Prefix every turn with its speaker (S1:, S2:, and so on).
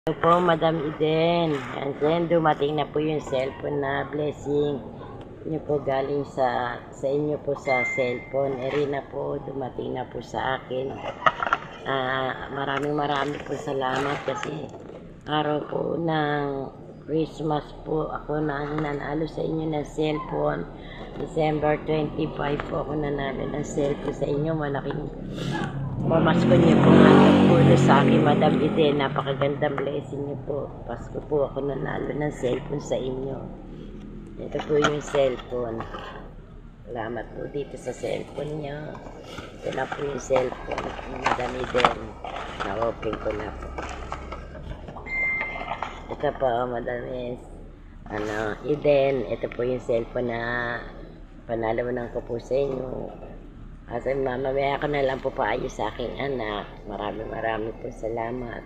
S1: Hello po, Madam Eden. Yan, dumating na po yung cellphone na blessing niyo po galing sa inyo po sa cellphone. Erina po, dumating na po sa akin. Maraming po salamat kasi araw po ng Christmas po ako nang nanalo sa inyo ng cellphone. December 25 po ako nanalo ng cellphone sa inyo. Malaking mamasko niyo po nga nagpulo sa akin, Madam Eden. Napakagandang blessing niyo po. Pasko po ako nanalo ng cellphone sa inyo. Ito po yung cellphone. Salamat po dito sa cellphone niyo. Ito na po yung cellphone, Madam Eden. Na-open ko na po. Ito po, Madam Eden. Ito po yung cellphone na panalawanan ko po sa inyo. Kasi mamaya ko na lang po paayos sa aking anak. Maraming po salamat.